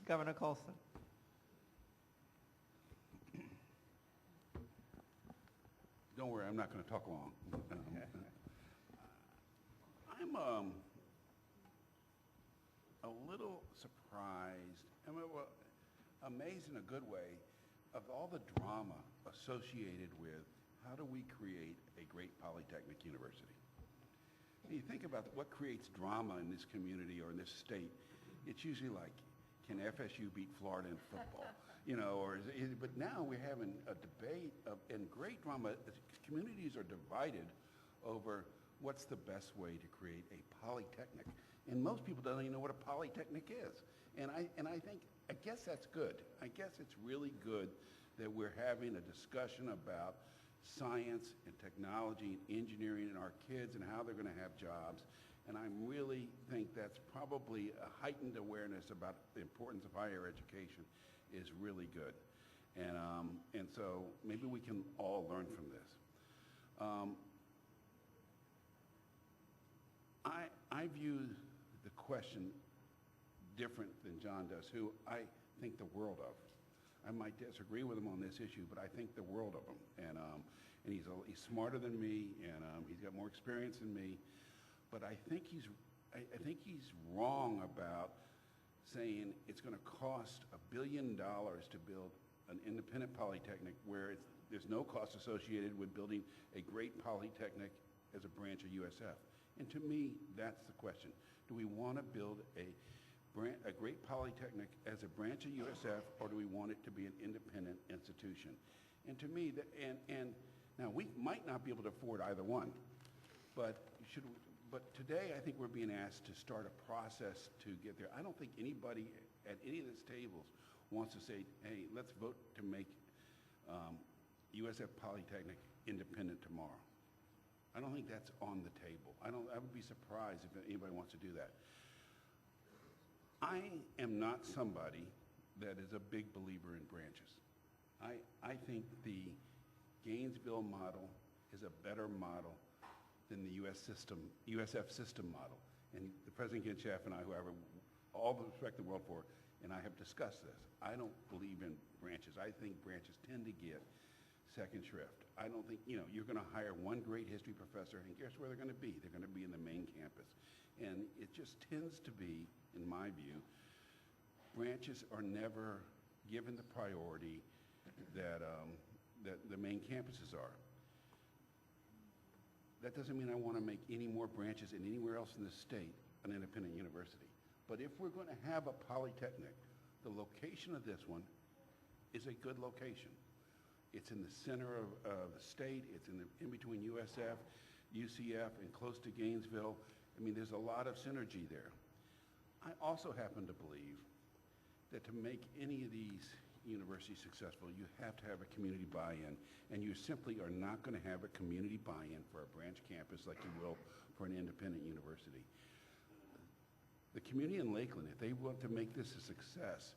Governor Colson. Don't worry, I'm not going to talk long. I'm a little surprised, amazed in a good way, of all the drama associated with how do we create a great polytechnic university. When you think about what creates drama in this community or in this state, it's usually like, can FSU beat Florida in football? You know, but now we're having a debate and great drama. Communities are divided over what's the best way to create a polytechnic. And most people don't even know what a polytechnic is. And I guess that's good. I guess it's really good that we're having a discussion about science and technology and engineering and our kids and how they're going to have jobs. And I really think that's probably a heightened awareness about the importance of higher education is really good. And so maybe we can all learn from this. I view the question different than John does, who I think the world of. I might disagree with him on this issue, but I think the world of him. And he's smarter than me, and he's got more experience than me. But I think he's wrong about saying it's going to cost $1 billion to build an independent polytechnic where there's no cost associated with building a great polytechnic as a branch of USF. And to me, that's the question. Do we want to build a great polytechnic as a branch of USF, or do we want it to be an independent institution? And to me, now we might not be able to afford either one, but today I think we're being asked to start a process to get there. I don't think anybody at any of these tables wants to say, hey, let's vote to make USF Polytechnic independent tomorrow. I don't think that's on the table. I would be surprised if anybody wants to do that. I am not somebody that is a big believer in branches. I think the Gainesville model is a better model than the USF system model. And the President Kinshaf and I, who I have all the respect in the world for, and I have discussed this. I don't believe in branches. I think branches tend to get second shrift. I don't think, you're going to hire one great history professor, and guess where they're going to be? They're going to be in the main campus. And it just tends to be, in my view, branches are never given the priority that the main campuses are. That doesn't mean I want to make any more branches in anywhere else in the state an independent university. But if we're going to have a polytechnic, the location of this one is a good location. It's in the center of the state. It's in between USF, UCF, and close to Gainesville. I mean, there's a lot of synergy there. I also happen to believe that to make any of these universities successful, you have to have a community buy-in, and you simply are not going to have a community buy-in for a branch campus like you will for an independent university. The community in Lakeland, if they want to make this a success,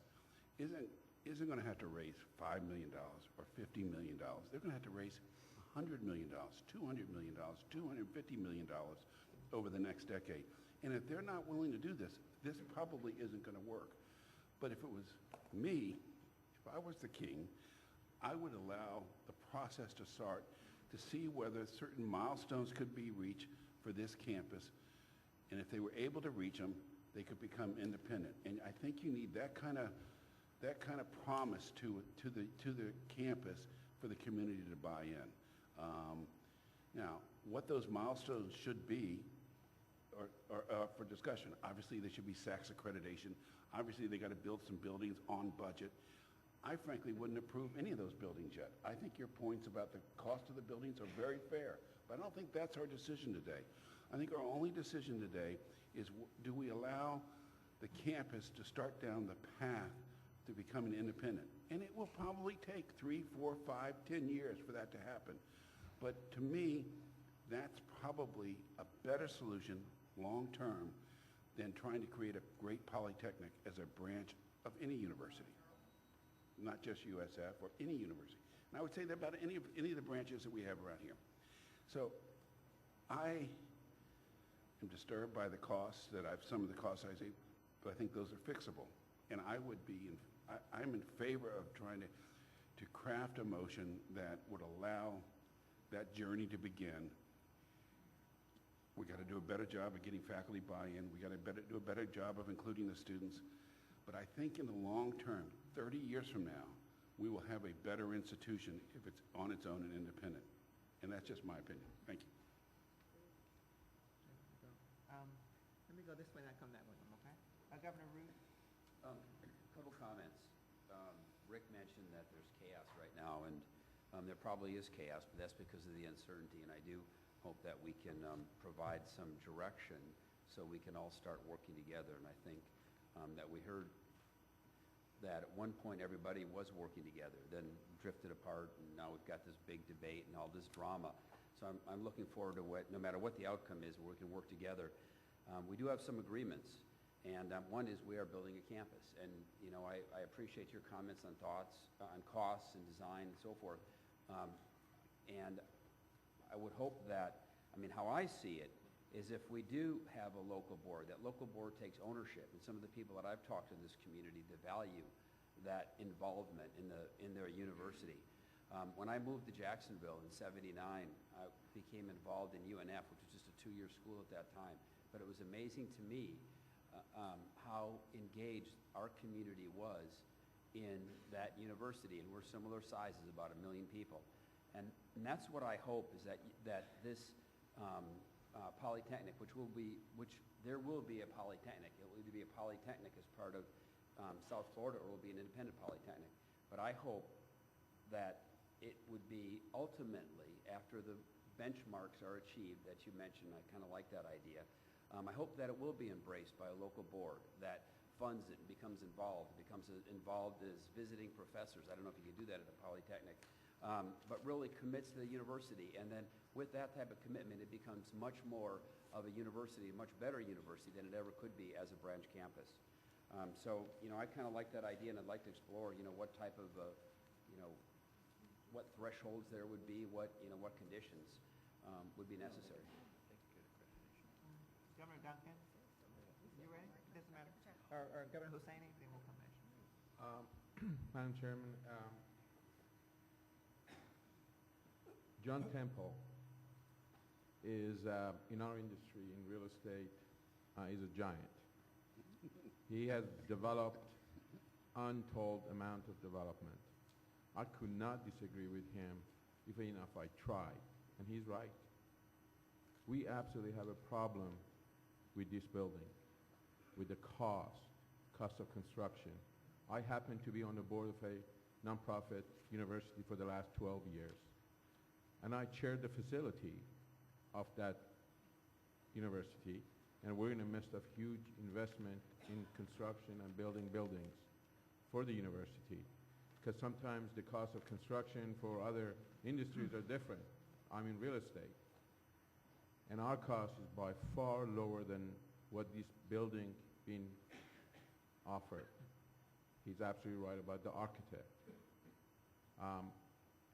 isn't going to have to raise $5 million or $50 million. They're going to have to raise $100 million, $200 million, $250 million over the next decade. And if they're not willing to do this, this probably isn't going to work. But if it was me, if I was the king, I would allow the process to start to see whether certain milestones could be reached for this campus. And if they were able to reach them, they could become independent. And I think you need that kind of promise to the campus for the community to buy in. Now, what those milestones should be are for discussion. Obviously, they should be SACS accreditation. Obviously, they got to build some buildings on budget. I frankly wouldn't approve any of those buildings yet. I think your points about the cost of the buildings are very fair, but I don't think that's our decision today. I think our only decision today is, do we allow the campus to start down the path to becoming independent? And it will probably take 3, 4, 5, 10 years for that to happen. But to me, that's probably a better solution long-term than trying to create a great polytechnic as a branch of any university, not just USF or any university. And I would say that about any of the branches that we have around here. So I am disturbed by the costs some of the costs I see, but I think those are fixable. And I'm in favor of trying to craft a motion that would allow that journey to begin. We got to do a better job of getting faculty buy-in. We got to do a better job of including the students. But I think in the long term, 30 years from now, we will have a better institution if it's on its own and independent. And that's just my opinion. Thank you. Let me go this way and I come that way, okay? Governor Root? A couple comments. Rick mentioned that there's chaos right now, and there probably is chaos, but that's because of the uncertainty, and I do hope that we can provide some direction so we can all start working together. And I think that we heard that at one point everybody was working together, then drifted apart, and now we've got this big debate and all this drama. So I'm looking forward to no matter what the outcome is, we can work together. We do have some agreements, and one is we are building a campus. And you know, I appreciate your comments on costs and design and so forth. And I would hope that, I mean, how I see it is if we do have a local board, that local board takes ownership. And some of the people that I've talked to in this community, they value that involvement in their university. When I moved to Jacksonville in '79, I became involved in UNF, which was just a 2-year school at that time. But it was amazing to me how engaged our community was in that university. And we're similar sizes, about 1 million people. And that's what I hope is that this polytechnic, which there will be a polytechnic. It will either be a polytechnic as part of South Florida, or it will be an independent polytechnic. But I hope that it would be ultimately, after the benchmarks are achieved that you mentioned, I kind of like that idea. I hope that it will be embraced by a local board that funds it and becomes involved as visiting professors. I don't know if you can do that at a polytechnic. But really commits to the university. And then with that type of commitment, it becomes much more of a university, a much better university than it ever could be as a branch campus. So, you know, I kind of like that idea, and I'd like to explore, you know, what type of, you know, what thresholds there would be, what conditions would be necessary. Governor Duncan, you ready? Doesn't matter. Or Governor Hussaini, then we'll come next. Madam Chairman, John Temple is, in our industry, in real estate, is a giant. He has developed untold amount of development. I could not disagree with him even if I tried, and he's right. We absolutely have a problem with this building, with the cost of construction. I happen to be on the board of a nonprofit university for the last 12 years. And I chaired the facility of that university, and we're in the midst of huge investment in construction and building buildings for the university, because sometimes the cost of construction for other industries are different. I'm in real estate, and our cost is by far lower than what this building being offered. He's absolutely right about the architect.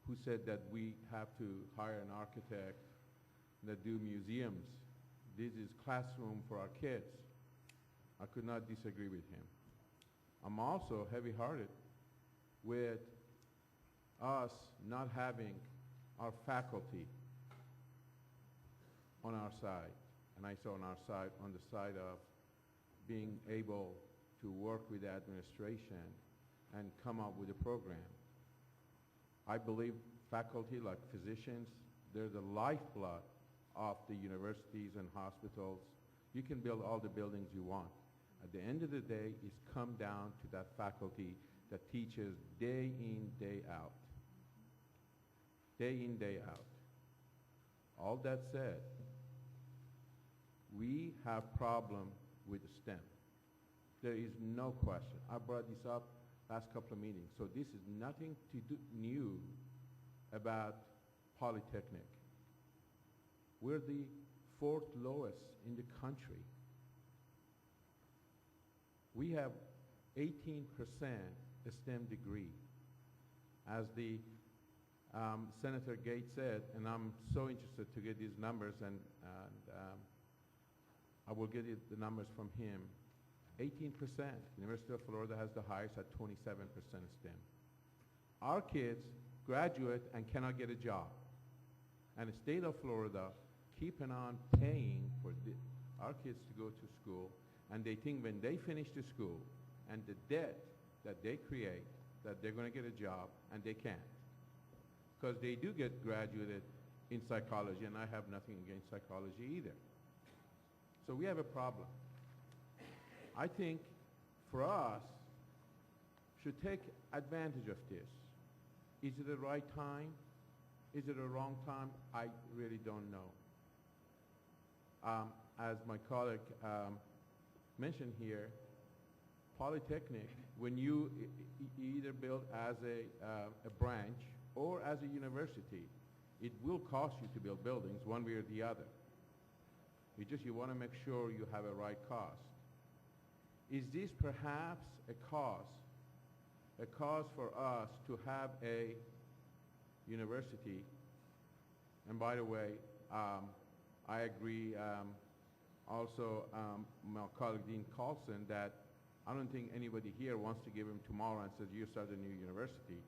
Who said that we have to hire an architect that do museums. This is classroom for our kids. I could not disagree with him. I'm also heavy-hearted with us not having our faculty on our side. And I say on our side, on the side of being able to work with the administration and come up with a program. I believe faculty, like physicians, they're the lifeblood of the universities and hospitals. You can build all the buildings you want. At the end of the day, it's come down to that faculty that teaches day in, day out. Day in, day out. All that said, we have problem with STEM. There is no question. I brought this up last couple of meetings. So this is nothing to do new about Polytechnic. We're the 4th lowest in the country. We have 18% STEM degree. As the Senator Gates said, and I'm so interested to get these numbers, and I will get the numbers from him, 18%. University of Florida has the highest at 27% STEM. Our kids graduate and cannot get a job. And the state of Florida keeping on paying for our kids to go to school, and they think when they finish the school and the debt that they create, that they're going to get a job, and they can't. Because they do get graduated in psychology, and I have nothing against psychology either. So we have a problem. I think for us, should take advantage of this. Is it the right time? Is it a wrong time? I really don't know. As my colleague mentioned here, Polytechnic, when you either build as a branch or as a university, it will cost you to build buildings one way or the other. You want to make sure you have a right cost. Is this perhaps a cause for us to have a university? And by the way, I agree also my colleague Dean Carlson that I don't think anybody here wants to give him tomorrow and says you start a new university.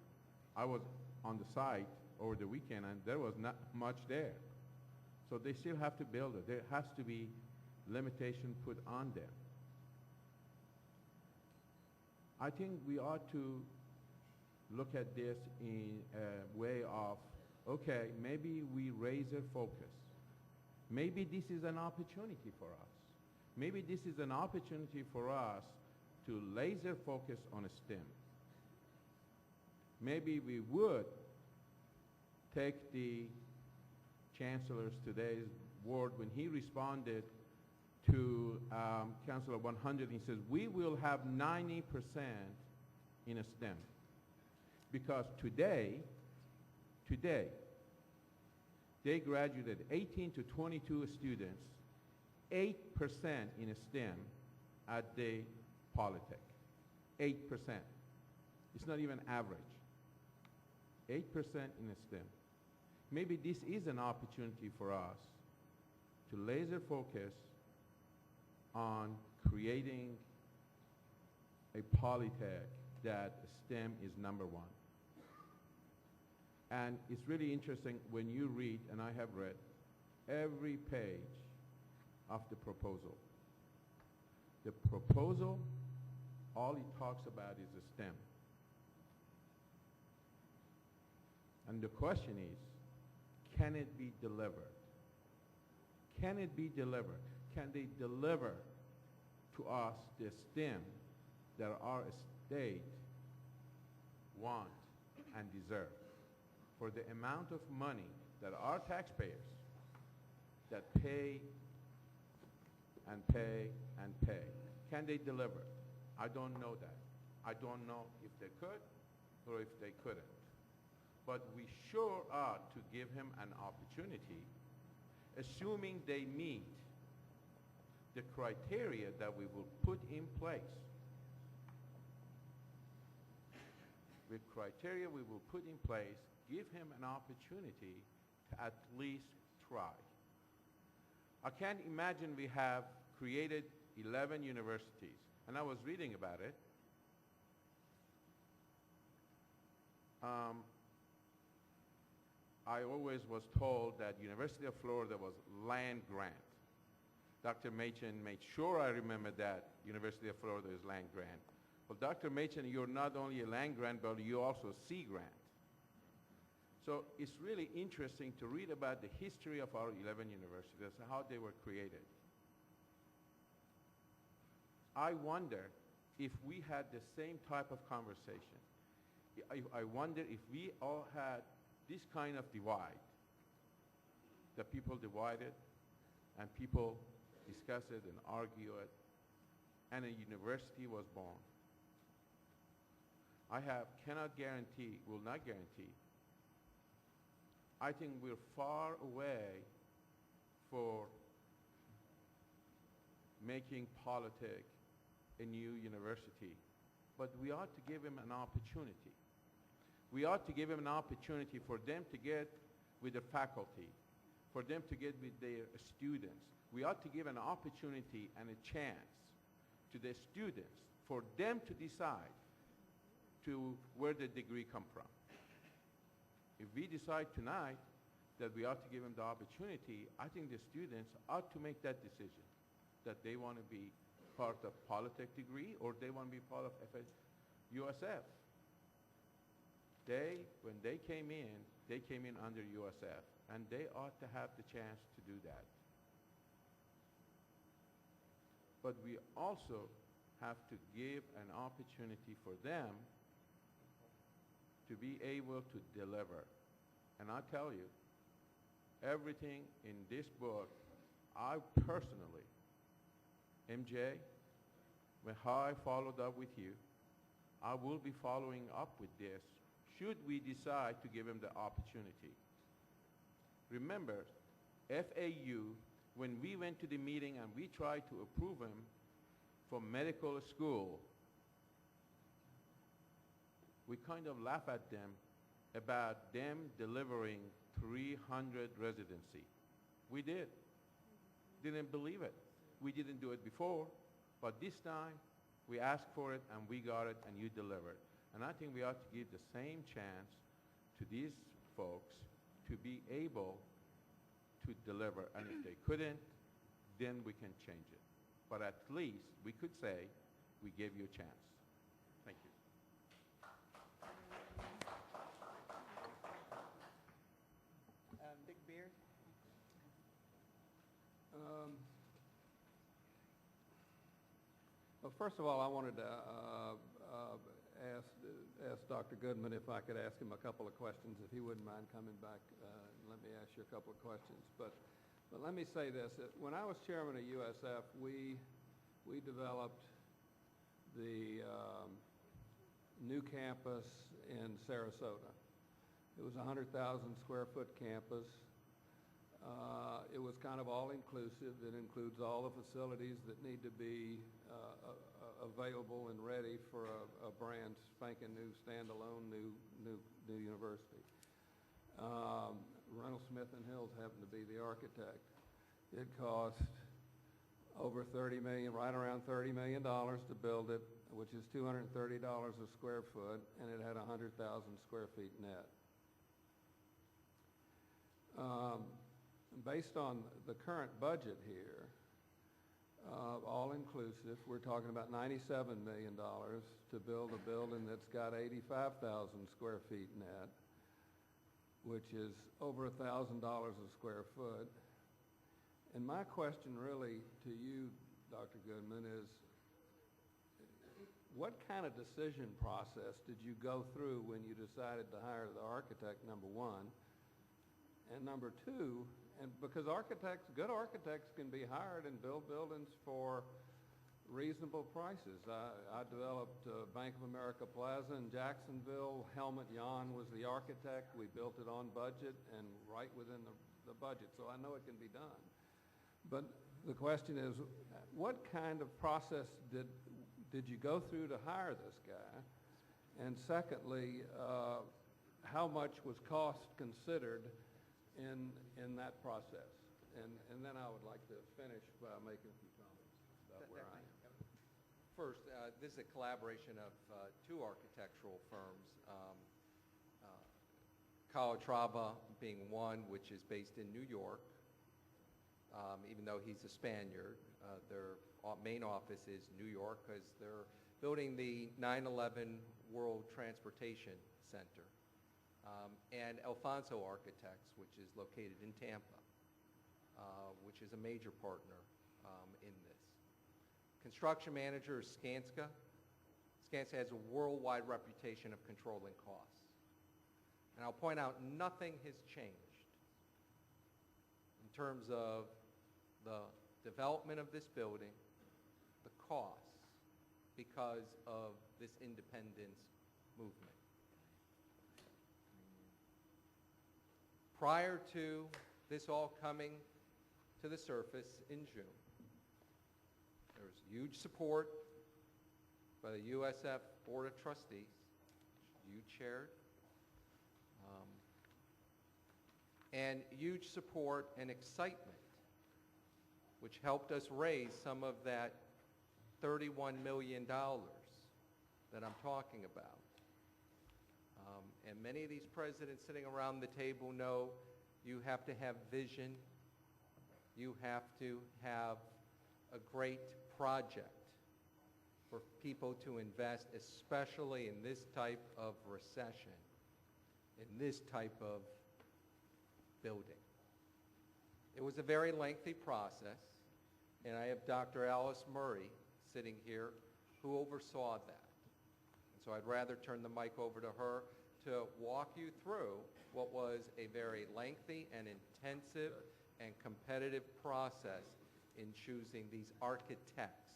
I was on the site over the weekend and there was not much there. So they still have to build it. There has to be limitation put on them. I think we ought to look at this in a way of, okay, maybe we raise our focus. Maybe this is an opportunity for us. Maybe this is an opportunity for us to laser focus on a STEM. Maybe we would take the Chancellor's today's word when he responded to Council of 100. He says, we will have 90% in a STEM. Because today, they graduated 18 to 22 students, 8% in a STEM at the Polytech. 8%. It's not even average. 8% in a STEM. Maybe this is an opportunity for us to laser focus on creating a Polytech that STEM is number one. And it's really interesting when you read, and I have read, every page of the proposal. The proposal, all it talks about is the STEM. And the question is, can it be delivered? Can it be delivered? Can they deliver to us the STEM that our state want and deserve for the amount of money that our taxpayers that pay and pay and pay? Can they deliver? I don't know that. I don't know if they could or if they couldn't. But we sure ought to give him an opportunity, assuming they meet the criteria that we will put in place. With criteria we will put in place, give him an opportunity to at least try. I can't imagine we have created 11 universities, and I was reading about it. I always was told that University of Florida was land grant. Dr. Machen made sure I remember that University of Florida is land grant. Well, Dr. Machen, you're not only a land grant, but you're also a sea grant. So it's really interesting to read about the history of our 11 universities and how they were created. I wonder if we had the same type of conversation. I wonder if we all had this kind of divide, that people divided and people discuss it and argue it, and a university was born. Cannot guarantee, will not guarantee. I think we're far away for making Polytech a new university, but we ought to give him an opportunity. We ought to give them an opportunity for them to get with the faculty, for them to get with their students. We ought to give an opportunity and a chance to the students for them to decide to where the degree come from. If we decide tonight that we ought to give them the opportunity, I think the students ought to make that decision, that they want to be part of Polytech degree or they want to be part of USF. When they came in under USF, and they ought to have the chance to do that. But we also have to give an opportunity for them to be able to deliver. And I tell you, everything in this book, I personally, MJ, how I followed up with you, I will be following up with this should we decide to give him the opportunity. Remember, FAU, when we went to the meeting and we tried to approve him for medical school, we kind of laugh at them about them delivering 300 residency. We did. Didn't believe it. We didn't do it before, but this time we asked for it and we got it and you delivered. And I think we ought to give the same chance to these folks to be able to deliver. And if they couldn't, then we can change it. But at least we could say we gave you a chance. Thank you. Dick Beard? Well, first of all, I wanted to ask Dr. Goodman if I could ask him a couple of questions, if he wouldn't mind coming back. Let me ask you a couple of questions. But let me say this. When I was chairman of USF, we developed the new campus in Sarasota. It was a 100,000 square foot campus. It was kind of all-inclusive. It includes all the facilities that need to be available and ready for a brand spanking new, standalone, new university. Reynolds Smith and Hills happened to be the architect. It cost over $30 million, right around $30 million to build it, which is $230 a square foot, and it had 100,000 square feet net. Based on the current budget here, all-inclusive, we're talking about $97 million to build a building that's got 85,000 square feet net, which is over $1,000 a square foot. And my question really to you, Dr. Goodman, is what kind of decision process did you go through when you decided to hire the architect, number one? And number two, and because good architects can be hired and build buildings for reasonable prices. I developed Bank of America Plaza in Jacksonville. Helmut Jahn was the architect. We built it on budget and right within the budget, so I know it can be done. But the question is, what kind of process did you go through to hire this guy? And secondly, how much was cost considered in that process? And then I would like to finish by making a few comments about where I am. First, this is a collaboration of two architectural firms, Calatrava being one, which is based in New York, even though he's a Spaniard. Their main office is New York because they're building the 9/11 World Transportation Center. And Alfonso Architects, which is located in Tampa, which is a major partner in this. Construction manager is Skanska. Skanska has a worldwide reputation of controlling costs. And I'll point out, nothing has changed in terms of the development of this building, the costs, because of this independence movement. Prior to this all coming to the surface in June, there was huge support by the USF Board of Trustees, you chaired, and huge support and excitement, which helped us raise some of that $31 million that I'm talking about. And many of these presidents sitting around the table know you have to have vision. You have to have a great project for people to invest, especially in this type of recession, in this type of building. It was a very lengthy process, and I have Dr. Alice Murray sitting here who oversaw that. And so I'd rather turn the mic over to her to walk you through what was a very lengthy and intensive and competitive process in choosing these architects.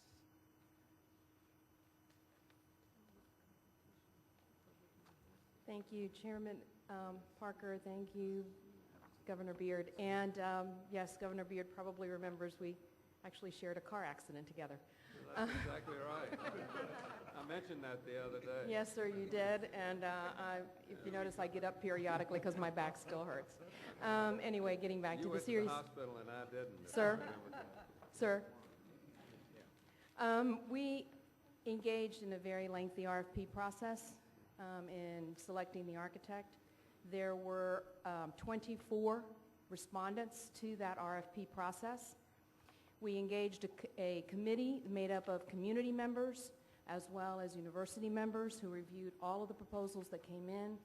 Thank you, Chairman Parker. Thank you, Governor Beard. And yes, Governor Beard probably remembers we actually shared a car accident together. That's exactly right. I mentioned that the other day. Yes, sir, you did. And if you notice, I get up periodically because my back still hurts. Anyway, getting back to the series. You went to the hospital and I didn't. Sir? Sir? We engaged in a very lengthy RFP process in selecting the architect. There were 24 respondents to that RFP process. We engaged a committee made up of community members as well as university members who reviewed all of the proposals that came in.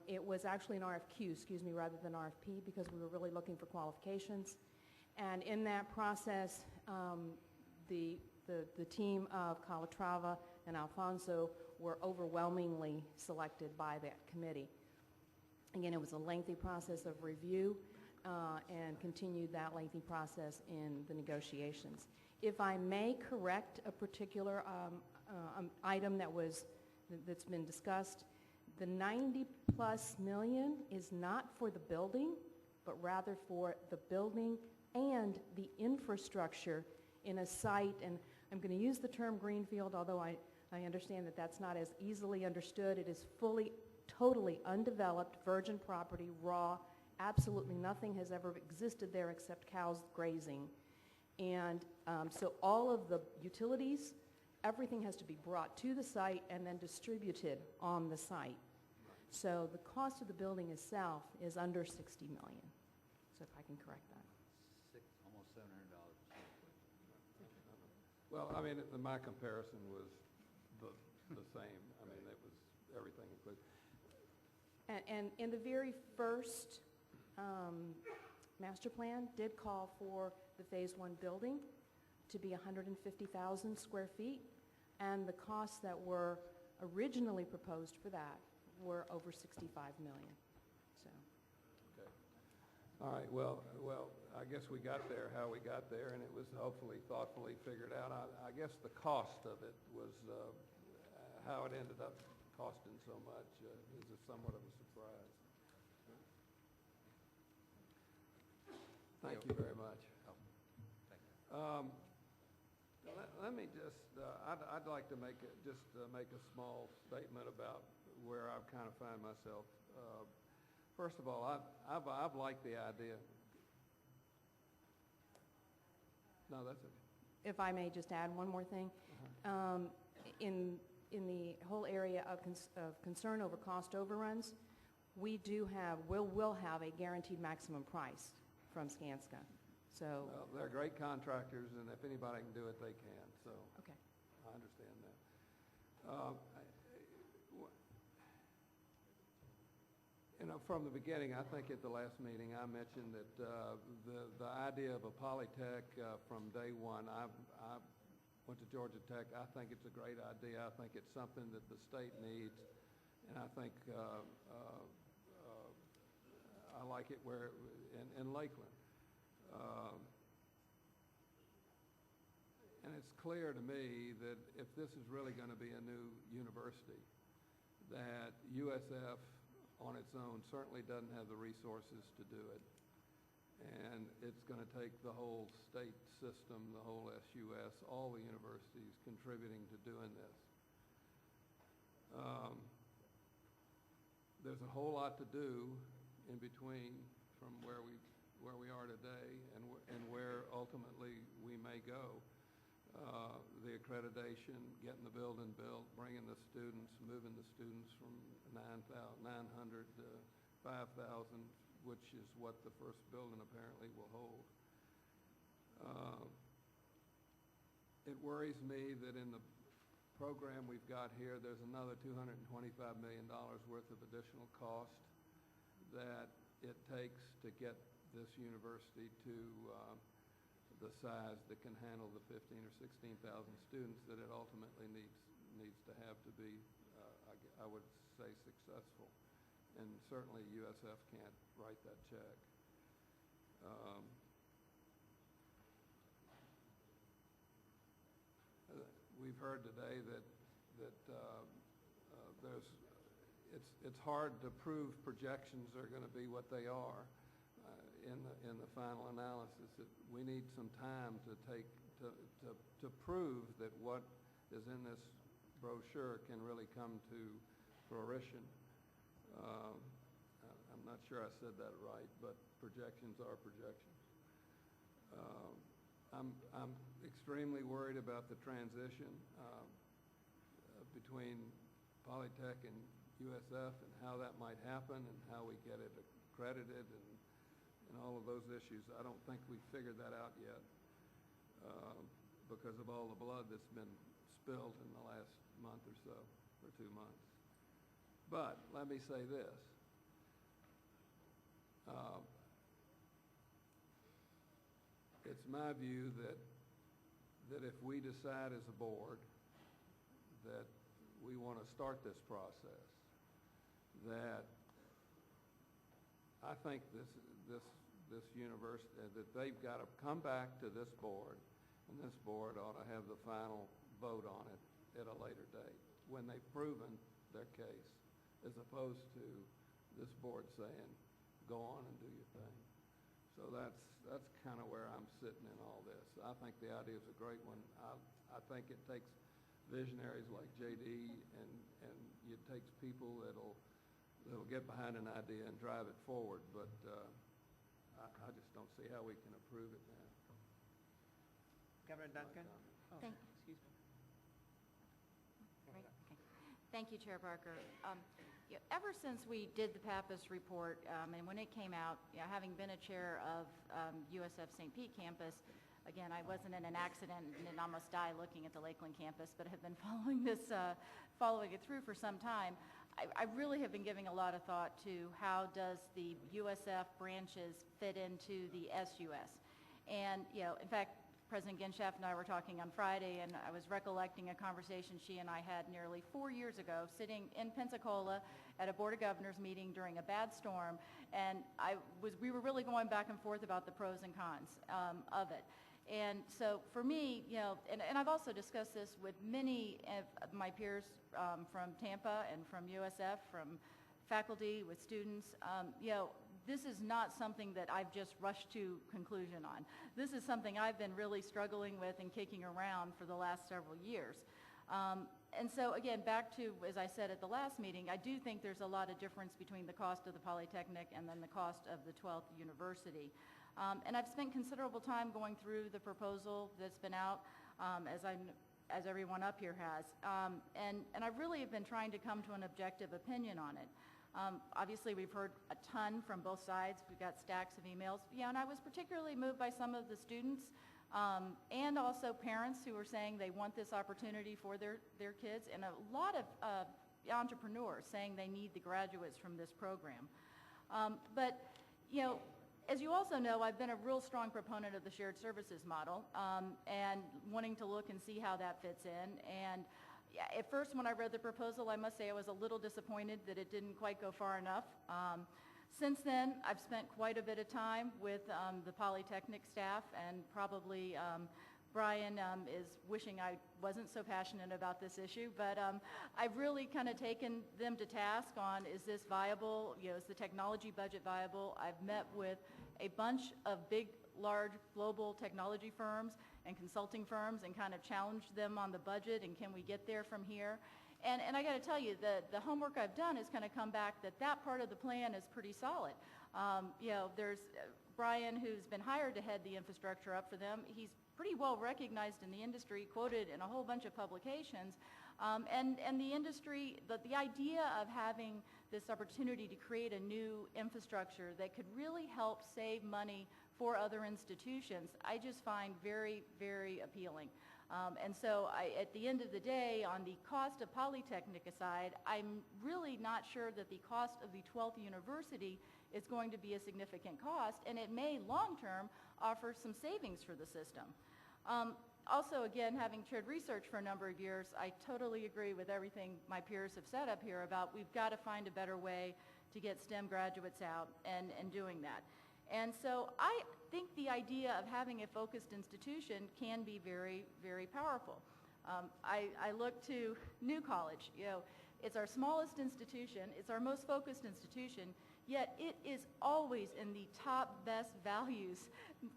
It was actually an RFQ, rather than RFP, because we were really looking for qualifications. And in that process, the team of Calatrava and Alfonso were overwhelmingly selected by that committee. Again, it was a lengthy process of review and continued that lengthy process in the negotiations. If I may correct a particular item that's been discussed, the 90+ million is not for the building, but rather for the building and the infrastructure in a site, and I'm going to use the term greenfield, although I understand that that's not as easily understood. It is fully, totally undeveloped, virgin property, raw. Absolutely nothing has ever existed there except cows grazing. And so all of the utilities, everything has to be brought to the site and then distributed on the site. So the cost of the building itself is under $60 million. So if I can correct that. Almost $700 a square foot. Well, I mean, my comparison was the same. I mean, it was everything included. And in the very first master plan did call for the Phase 1 building to be 150,000 square feet, and the costs that were originally proposed for that were over $65 million. So. Okay. All right. Well, I guess we got there how we got there, and it was hopefully thoughtfully figured out. I guess the cost of it was how it ended up costing so much is somewhat of a surprise. Thank you very much. Let me just, I'd like to make a small statement about where I kind of find myself. First of all, I've liked the idea. No, that's okay. If I may just add one more thing. In the whole area of concern over cost overruns, we will have a guaranteed maximum price from Skanska. So. Well, they're great contractors, and if anybody can do it, they can. So. Okay. I understand that. From the beginning, I think at the last meeting, I mentioned that the idea of a polytech from day one, I went to Georgia Tech. I think it's a great idea. I think it's something that the state needs, and I think I like it in Lakeland. And it's clear to me that if this is really going to be a new university, that USF on its own certainly doesn't have the resources to do it. And it's going to take the whole state system, the whole SUS, all the universities contributing to doing this. There's a whole lot to do in between from where we are today and where ultimately we may go. the accreditation, getting the building built, bringing the students, moving the students from 900 to 5,000, which is what the first building apparently will hold. It worries me that in the program we've got here, there's another $225 million worth of additional cost that it takes to get this university to the size that can handle the 15 or 16,000 students that it ultimately needs to have to be, I would say, successful. And certainly USF can't write that check. We've heard today that it's hard to prove projections are going to be what they are in the final analysis. We need some time to prove that what is in this brochure can really come to fruition. I'm not sure I said that right, but projections are projections. I'm extremely worried about the transition between Polytech and USF and how that might happen and how we get it accredited and all of those issues. I don't think we've figured that out yet because of all the blood that's been spilled in the last month or so, or 2 months. But let me say this. It's my view that if we decide as a board that we want to start this process, that I think this university, that they've got to come back to this board, and this board ought to have the final vote on it at a later date when they've proven their case, as opposed to this board saying, go on and do your thing. So that's kind of where I'm sitting in all this. I think the idea is a great one. I think it takes visionaries like JD, and it takes people that'll get behind an idea and drive it forward. But I just don't see how we can approve it now. Governor Duncan? Oh, Thank- excuse me. Right, okay. Thank you, Chair Barker. Ever since we did the Pappas report, and when it came out, having been a chair of USF St. Pete campus, again, I wasn't in an accident and didn't almost die looking at the Lakeland campus, but have been following it through for some time. I really have been giving a lot of thought to how does the USF branches fit into the SUS. And, in fact, President Ginshaft and I were talking on Friday, and I was recollecting a conversation she and I had nearly 4 years ago, sitting in Pensacola at a Board of Governors meeting during a bad storm, and we were really going back and forth about the pros and cons of it. And so for me, and I've also discussed this with many of my peers from Tampa and from USF, from faculty, with students, this is not something that I've just rushed to conclusion on. This is something I've been really struggling with and kicking around for the last several years. And so again, back to, as I said at the last meeting, I do think there's a lot of difference between the cost of the Polytechnic and then the cost of the 12th university. And I've spent considerable time going through the proposal that's been out, as everyone up here has. And I really have been trying to come to an objective opinion on it. Obviously, we've heard a ton from both sides. We've got stacks of emails. And I was particularly moved by some of the students and also parents who are saying they want this opportunity for their kids, and a lot of entrepreneurs saying they need the graduates from this program. But, as you also know, I've been a real strong proponent of the shared services model and wanting to look and see how that fits in. And at first, when I read the proposal, I must say I was a little disappointed that it didn't quite go far enough. Since then, I've spent quite a bit of time with the Polytechnic staff, and probably Brian is wishing I wasn't so passionate about this issue, but I've really kind of taken them to task on, is this viable? Is the technology budget viable? I've met with a bunch of big, large global technology firms and consulting firms and kind of challenged them on the budget, and can we get there from here? And I got to tell you, the homework I've done has kind of come back that part of the plan is pretty solid. There's Brian, who's been hired to head the infrastructure up for them. He's pretty well recognized in the industry, quoted in a whole bunch of publications. And the industry, the idea of having this opportunity to create a new infrastructure that could really help save money for other institutions, I just find very, very appealing. And so at the end of the day, on the cost of Polytechnic aside, I'm really not sure that the cost of the 12th university is going to be a significant cost, and it may long-term offer some savings for the system. Also, again, having chaired research for a number of years, I totally agree with everything my peers have said up here about we've got to find a better way to get STEM graduates out and doing that. And so I think the idea of having a focused institution can be very, very powerful. I look to New College. You know, it's our smallest institution, it's our most focused institution, yet it is always in the top best values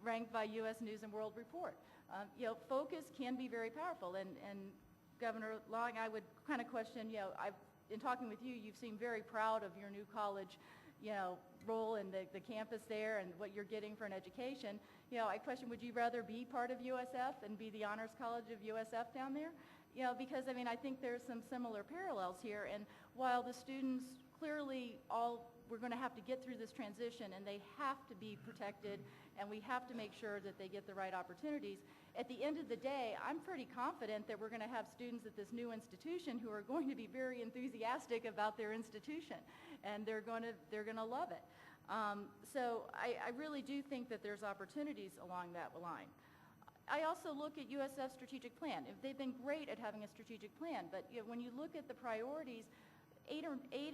ranked by U.S. News and World Report. You know, focus can be very powerful, and Governor Long, I would kind of question, you know, in talking with you, you've seemed very proud of your New College, you know, role in the campus there and what you're getting for an education. You know, I question, would you rather be part of USF and be the Honors College of USF down there? You know, because, I mean, I think there's some similar parallels here, and while the students clearly we're going to have to get through this transition, and they have to be protected, and we have to make sure that they get the right opportunities. At the end of the day, I'm pretty confident that we're going to have students at this new institution who are going to be very enthusiastic about their institution, and they're going to love it. So I really do think that there's opportunities along that line. I also look at USF's strategic plan. They've been great at having a strategic plan, but you know, when you look at the priorities, 8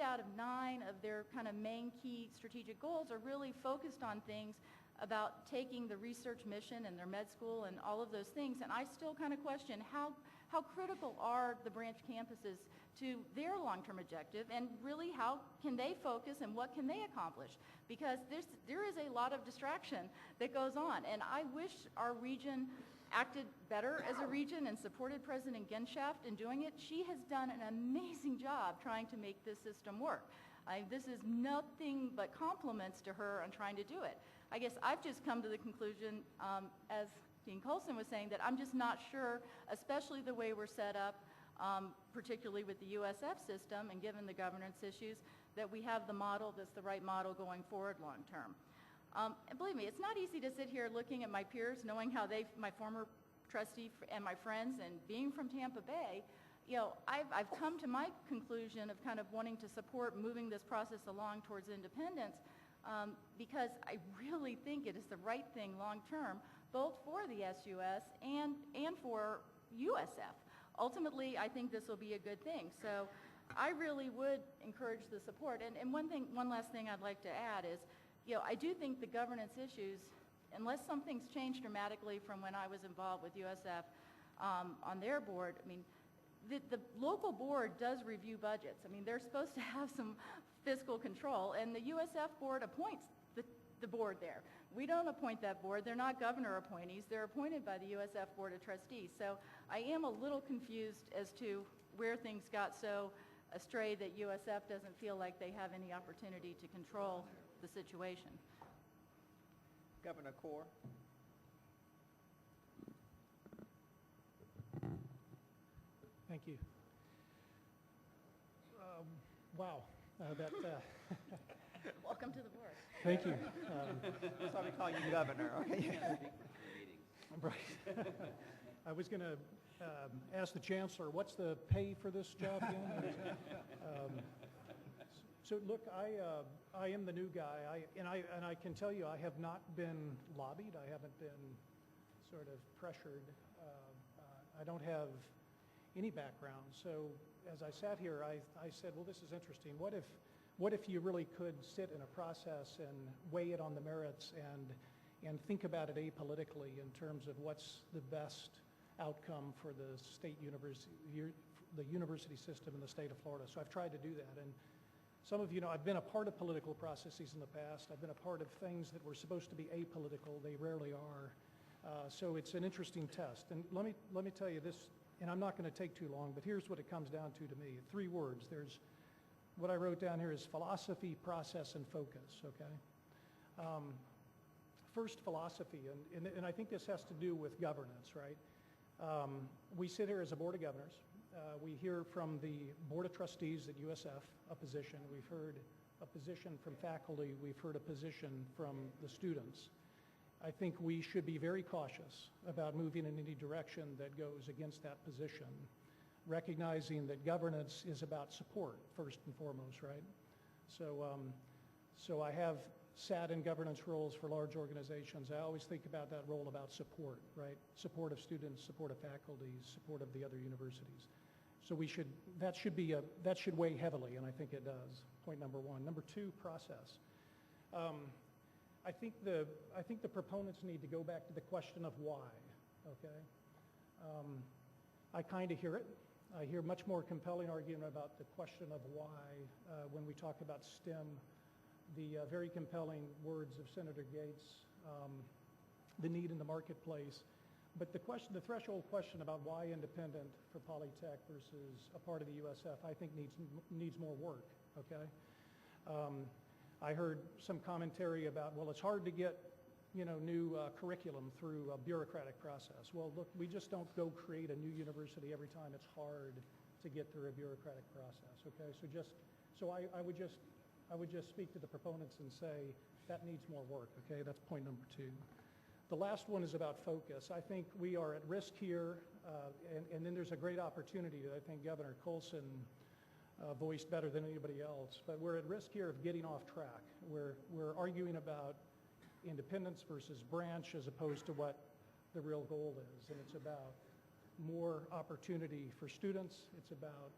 out of 9 of their kind of main key strategic goals are really focused on things about taking the research mission and their med school and all of those things. And I still kind of question how critical are the branch campuses to their long-term objective, and really how can they focus and what can they accomplish? Because there is a lot of distraction that goes on, and I wish our region acted better as a region and supported President Genschaft in doing it. She has done an amazing job trying to make this system work. This is nothing but compliments to her on trying to do it. I guess I've just come to the conclusion, as Dean Colson was saying, that I'm just not sure, especially the way we're set up, particularly with the USF system and given the governance issues, that we have the model that's the right model going forward long term. And believe me, it's not easy to sit here looking at my peers, knowing how my former trustee and my friends, and being from Tampa Bay, you know, I've come to my conclusion of kind of wanting to support moving this process along towards independence, because I really think it is the right thing long term, both for the SUS and for USF. Ultimately, I think this will be a good thing. So I really would encourage the support. And one last thing I'd like to add is, you know, I do think the governance issues, unless something's changed dramatically from when I was involved with USF on their board, I mean, the local board does review budgets. I mean, they're supposed to have some fiscal control, and the USF board appoints the board there. We don't appoint that board. They're not governor appointees. They're appointed by the USF Board of Trustees. So I am a little confused as to where things got so astray that USF doesn't feel like they have any opportunity to control the situation. Governor Corr. Thank you. Wow. Welcome to the board. Thank you. That's why we call you governor, okay? Right. I was going to ask the chancellor, what's the pay for this job again? So look, I am the new guy, and I can tell you I have not been lobbied. I haven't been sort of pressured. I don't have any background. So as I sat here, I said, well, this is interesting. What if you really could sit in a process and weigh it on the merits and think about it apolitically in terms of what's the best outcome for the state university, the university system in the state of Florida. So I've tried to do that. And some of you know, I've been a part of political processes in the past. I've been a part of things that were supposed to be apolitical. They rarely are. So it's an interesting test. And let me tell you this, and I'm not going to take too long, but here's what it comes down to me. 3 words. There's what I wrote down here is philosophy, process, and focus, okay? first philosophy, and I think this has to do with governance, right? We sit here as a Board of Governors. We hear from the Board of Trustees at USF a position. We've heard a position from faculty. We've heard a position from the students. I think we should be very cautious about moving in any direction that goes against that position, recognizing that governance is about support first and foremost, right? So I have sat in governance roles for large organizations. I always think about that role about support, right? Support of students, support of faculty, support of the other universities. So that should weigh heavily, and I think it does, point number one. Number two, process. I think the proponents need to go back to the question of why, okay? I kind of hear it. I hear much more compelling argument about the question of why when we talk about STEM, the very compelling words of Senator Gates, the need in the marketplace. But the threshold question about why independent for Polytech versus a part of the USF, I think needs more work, okay? I heard some commentary about, well, it's hard to get, new curriculum through a bureaucratic process. Well, look, we just don't go create a new university every time it's hard to get through a bureaucratic process, okay? So I would just speak to the proponents and say that needs more work, okay? That's point number two. The last one is about focus. I think we are at risk here, and then there's a great opportunity that I think Governor Colson voiced better than anybody else, but we're at risk here of getting off track. We're arguing about independence versus branch as opposed to what the real goal is, and it's about more opportunity for students. It's about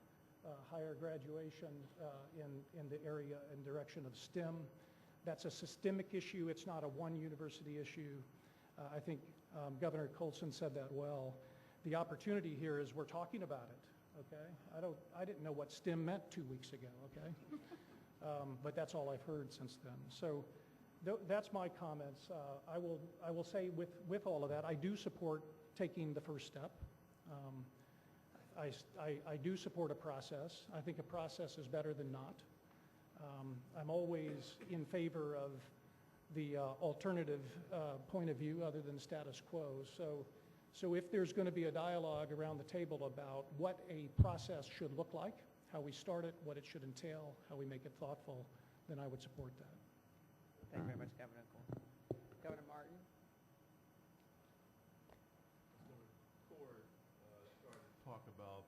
higher graduation in the area and direction of STEM. That's a systemic issue. It's not a one university issue. I think Governor Colson said that well. The opportunity here is we're talking about it, okay? I didn't know what STEM meant 2 weeks ago, okay? But that's all I've heard since then. So that's my comments. I will say with all of that, I do support taking the first step. I do support a process. I think a process is better than not. I'm always in favor of the alternative point of view other than status quo. So if there's going to be a dialogue around the table about what a process should look like, how we start it, what it should entail, how we make it thoughtful, then I would support that. Thank you very much, Governor Cole. Governor Martin? Cord started to talk about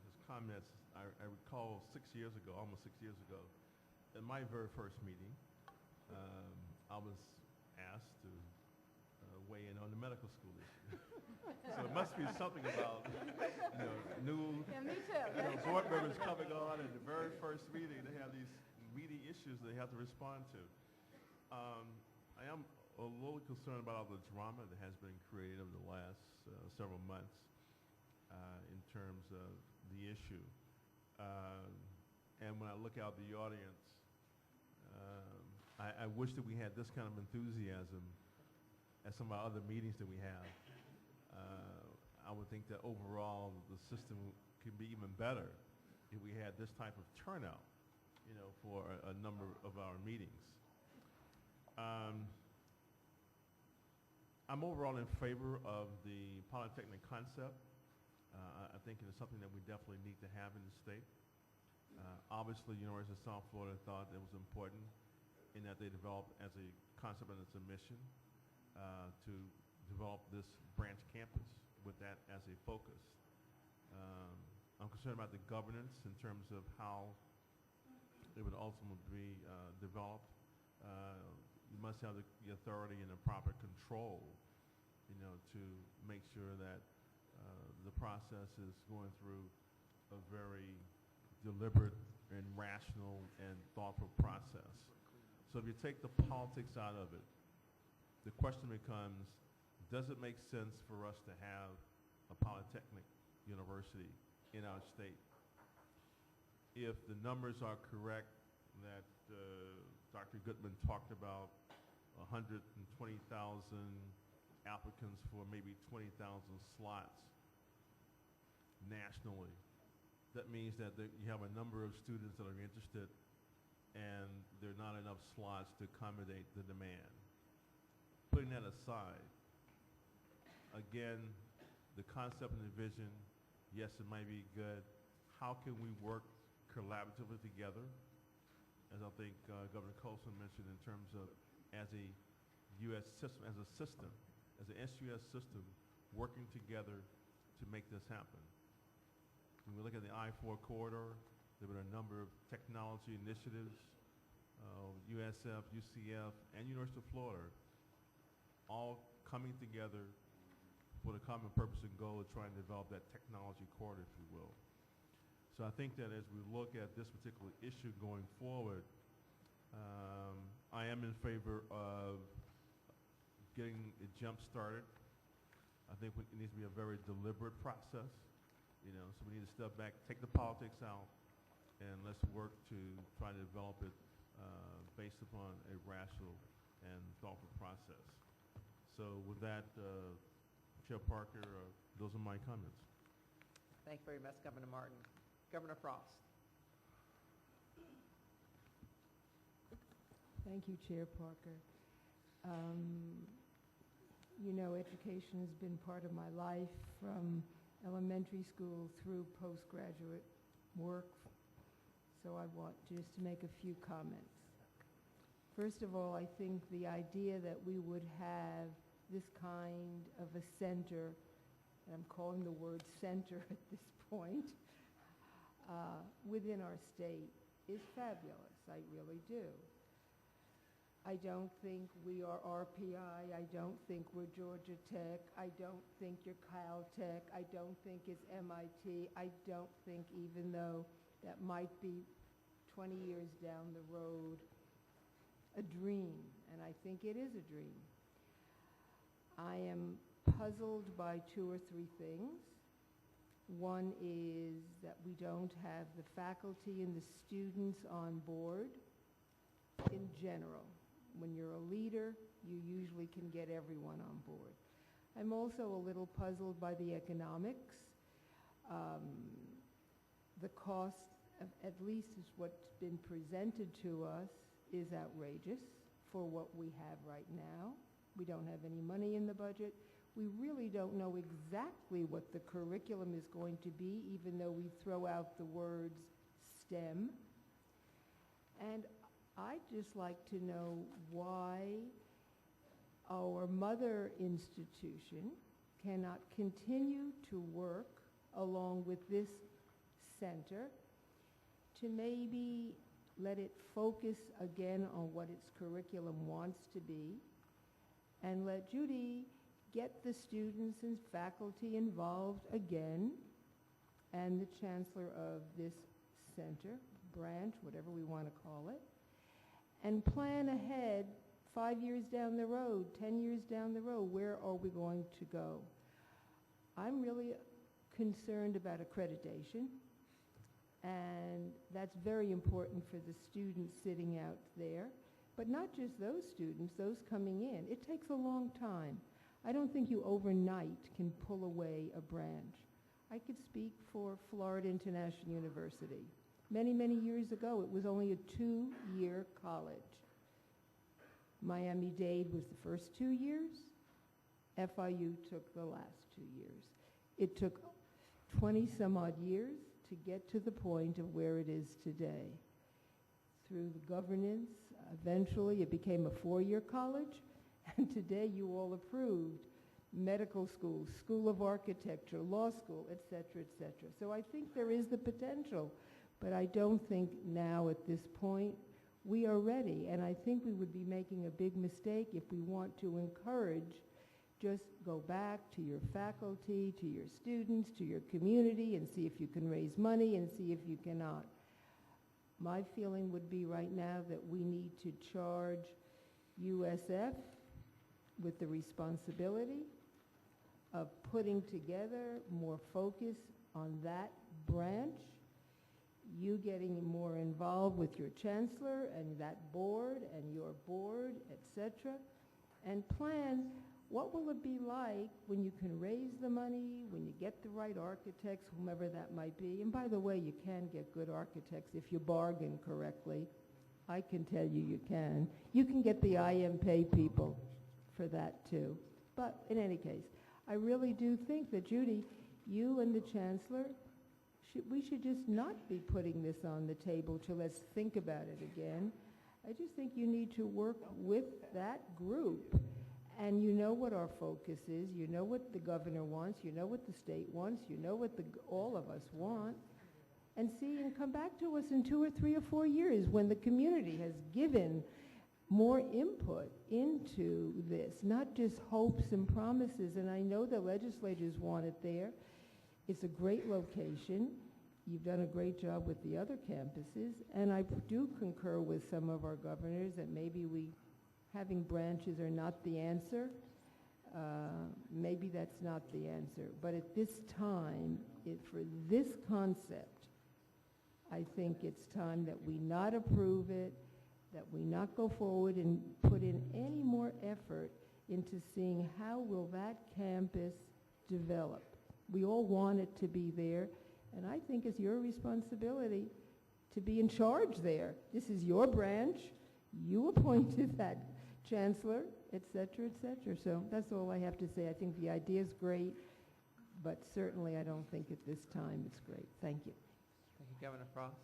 his comments. I recall 6 years ago, almost 6 years ago, in my very first meeting, I was asked to weigh in on the medical school issue. So it must be something about new board members coming on, and the very first meeting they have these meaty issues they have to respond to. I am a little concerned about all the drama that has been created over the last several months in terms of the issue. And when I look out the audience, I wish that we had this kind of enthusiasm at some of our other meetings that we have. I would think that overall the system could be even better if we had this type of turnout, for a number of our meetings. I'm overall in favor of the Polytechnic concept. I think it is something that we definitely need to have in the state. Obviously, University of South Florida thought it was important in that they developed as a concept and it's a mission to develop this branch campus with that as a focus. I'm concerned about the governance in terms of how it would ultimately be developed. You must have the authority and the proper control, to make sure that the process is going through a very deliberate and rational and thoughtful process. So if you take the politics out of it, the question becomes, does it make sense for us to have a polytechnic university in our state? If the numbers are correct that Dr. Goodman talked about, 120,000 applicants for maybe 20,000 slots nationally, that means that you have a number of students that are interested and there are not enough slots to accommodate the demand. putting that aside, again, the concept and the vision, yes, it might be good. How can we work collaboratively together? As I think Governor Colson mentioned, in terms of as a U.S. system, as an SUS system, working together to make this happen. When we look at the I-4 corridor, there have been a number of technology initiatives, USF, UCF, and University of Florida, all coming together for the common purpose and goal of trying to develop that technology corridor, if you will. So I think that as we look at this particular issue going forward, I am in favor of getting it jump started. I think it needs to be a very deliberate process, so we need to step back, take the politics out, and let's work to try to develop it based upon a rational and thoughtful process. So with that, Chair Parker, those are my comments. Thank you very much, Governor Martin. Governor Frost. Thank you, Chair Parker. Education has been part of my life from elementary school through postgraduate work, so I want just to make a few comments. First of all, I think the idea that we would have this kind of a center, and I'm calling the word center at this point, within our state is fabulous. I really do. I don't think we are RPI. I don't think we're Georgia Tech. I don't think you're Caltech. I don't think it's MIT. I don't think, even though that might be 20 years down the road, a dream, and I think it is a dream. I am puzzled by two or three things. One is that we don't have the faculty and the students on board in general. When you're a leader, you usually can get everyone on board. I'm also a little puzzled by the economics. The cost, at least is what's been presented to us, is outrageous for what we have right now. We don't have any money in the budget. We really don't know exactly what the curriculum is going to be, even though we throw out the words STEM. And I'd just like to know why our mother institution cannot continue to work along with this center to maybe let it focus again on what its curriculum wants to be, and let Judy get the students and faculty involved again, and the chancellor of this center, branch, whatever we want to call it, and plan ahead 5 years down the road, 10 years down the road, where are we going to go? I'm really concerned about accreditation, and that's very important for the students sitting out there, but not just those students, those coming in. It takes a long time. I don't think you overnight can pull away a branch. I could speak for Florida International University. Many, many years ago, it was only a 2-year college. Miami-Dade was the first 2 years. FIU took the last 2 years. It took 20 some odd years to get to the point of where it is today. Through the governance, eventually it became a 4-year college, and today you all approved medical school, School of Architecture, law school, et cetera, et cetera. So I think there is the potential, but I don't think now at this point we are ready, and I think we would be making a big mistake if we want to encourage. Just go back to your faculty, to your students, to your community, and see if you can raise money and see if you cannot. My feeling would be right now that we need to charge USF with the responsibility of putting together more focus on that branch, you getting more involved with your chancellor and that board and your board, et cetera, and plan what will it be like when you can raise the money, when you get the right architects, whomever that might be. And by the way, you can get good architects if you bargain correctly. I can tell you you can. You can get the IMPay people for that too. But in any case, I really do think that, Judy, you and the chancellor, we should just not be putting this on the table to let's think about it again. I just think you need to work with that group, and you know what our focus is, you know what the governor wants, you know what the state wants, you know what all of us want, and see, and come back to us in 2 or 3 or 4 years when the community has given more input into this, not just hopes and promises. And I know the legislators want it there. It's a great location. You've done a great job with the other campuses, and I do concur with some of our governors that maybe having branches are not the answer. Maybe that's not the answer. But at this time, for this concept, I think it's time that we not approve it, that we not go forward and put in any more effort into seeing how will that campus develop. We all want it to be there, and I think it's your responsibility to be in charge there. This is your branch. You appointed that chancellor, et cetera, et cetera. So that's all I have to say. I think the idea is great, but certainly I don't think at this time it's great. Thank you. Thank you, Governor Frost.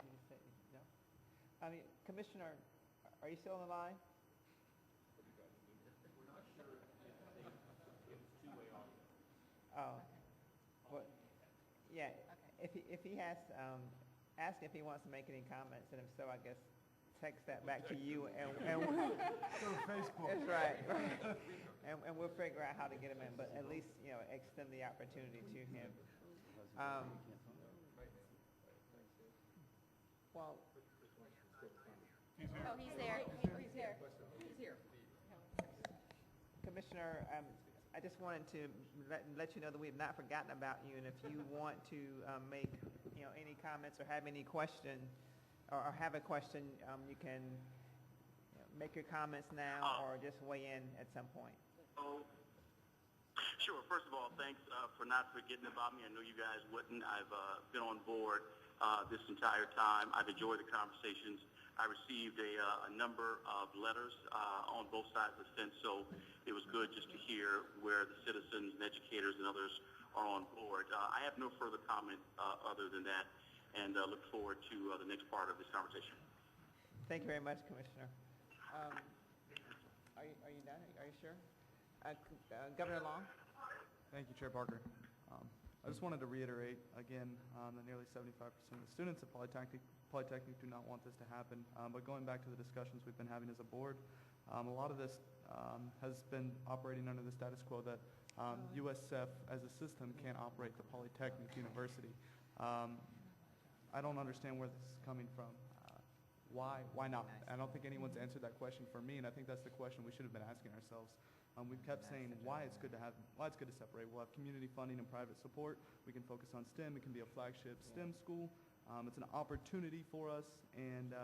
Did you say no? I mean, Commissioner, are you still on the line? Oh, well, yeah, if he has, ask if he wants to make any comments, and if so, I guess text that back to you, and Facebook. That's right, and we'll figure out how to get him in, but at least, you know, extend the opportunity to him. Well, Oh, he's there. He's there. He's here. Commissioner, I just wanted to let you know that we have not forgotten about you, and if you want to make, you know, any comments or have any question, or have a question, you can, you know, make your comments now or just weigh in at some point. Sure. First of all, thanks for not forgetting about me. I know you guys wouldn't. I've been on board this entire time. I've enjoyed the conversations. I received a number of letters on both sides of the fence, so it was good just to hear where the citizens and educators and others are on board. I have no further comment other than that, and look forward to the next part of this conversation. Thank you very much, Commissioner. Are you done? Are you sure? Governor Long? Thank you, Chair Parker. I just wanted to reiterate again that nearly 75% of the students at Polytechnic do not want this to happen. But going back to the discussions we've been having as a board, a lot of this has been operating under the status quo that USF as a system can't operate the Polytechnic University. I don't understand where this is coming from. Why not? I don't think anyone's answered that question for me, and I think that's the question we should have been asking ourselves. We've kept saying why it's good to separate. We'll have community funding and private support. We can focus on STEM. It can be a flagship STEM school. It's an opportunity for us, and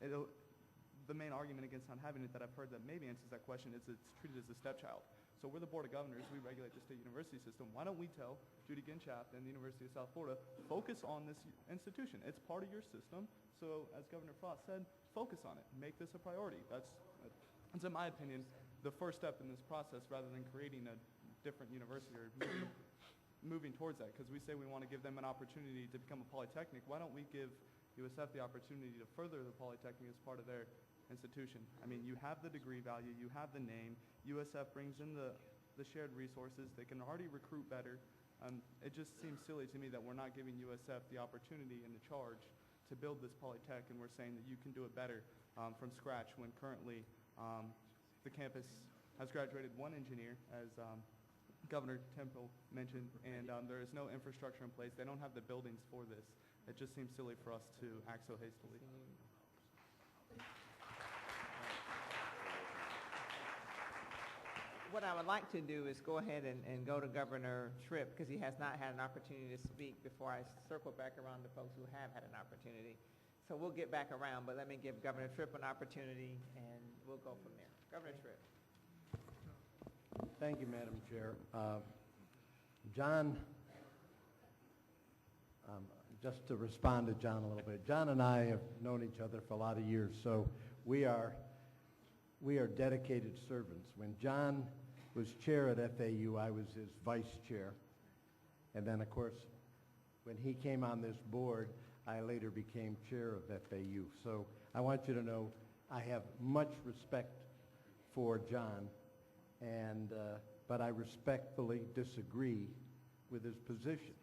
the main argument against not having it that I've heard that maybe answers that question is it's treated as a stepchild. So we're the Board of Governors. We regulate the state university system. Why don't we tell Judy Ginchaft and the University of South Florida, focus on this institution. It's part of your system. So as Governor Frost said, focus on it. Make this a priority. That's in my opinion, the first step in this process, rather than creating a different university or moving towards that, because we say we want to give them an opportunity to become a polytechnic. Why don't we give USF the opportunity to further the polytechnic as part of their institution? I mean, you have the degree value, you have the name, USF brings in the shared resources, they can already recruit better. It just seems silly to me that we're not giving USF the opportunity and the charge to build this polytech, and we're saying that you can do it better from scratch, when currently the campus has graduated one engineer, as Governor Temple mentioned, and there is no infrastructure in place. They don't have the buildings for this. It just seems silly for us to act so hastily. What I would like to do is go ahead and go to Governor Tripp, because he has not had an opportunity to speak, before I circle back around to folks who have had an opportunity. So we'll get back around, but let me give Governor Tripp an opportunity, and we'll go from there. Governor Tripp. Thank you, Madam Chair. John, just to respond to John a little bit, John and I have known each other for a lot of years, so we are we are dedicated servants. When John was chair at FAU, I was his vice chair. And then, of course, when he came on this board, I later became chair of FAU. So I want you to know I have much respect for John, and but I respectfully disagree with his position.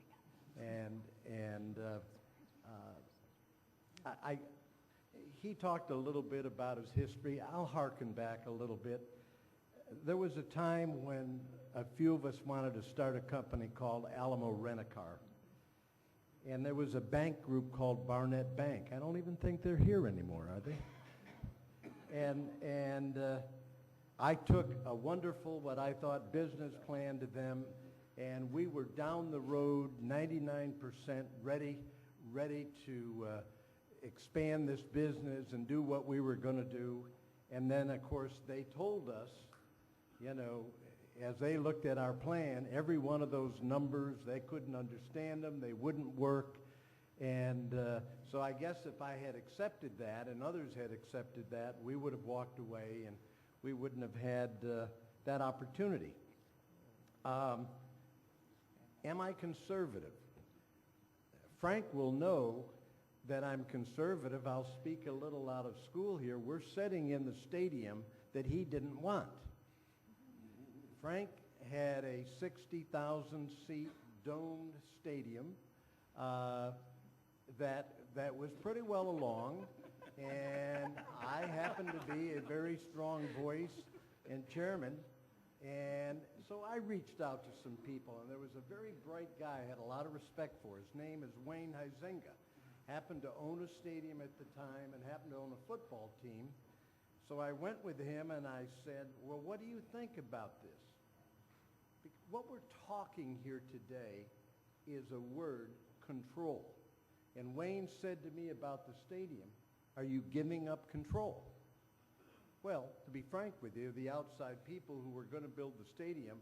He talked a little bit about his history. I'll hearken back a little bit. There was a time when a few of us wanted to start a company called Alamo Rent-A-Car. And there was a bank group called Barnett Bank. I don't even think they're here anymore, are they? And I took a wonderful, what I thought, business plan to them, and we were down the road, 99% ready to expand this business and do what we were going to do. And then, of course, they told us, you know, as they looked at our plan, every one of those numbers, they couldn't understand them, they wouldn't work. And so I guess if I had accepted that and others had accepted that, we would have walked away and we wouldn't have had that opportunity. Am I conservative? Frank will know that I'm conservative. I'll speak a little out of school here. We're sitting in the stadium that he didn't want. Frank had a 60,000-seat domed stadium that was pretty well along, and I happened to be a very strong voice and chairman, and so I reached out to some people, and there was a very bright guy I had a lot of respect for. His name is Wayne Huizenga. Happened to own a stadium at the time and happened to own a football team. So I went with him and I said, well, what do you think about this? What we're talking here today is a word, control. And Wayne said to me about the stadium, are you giving up control? Well, to be frank with you, the outside people who were going to build the stadium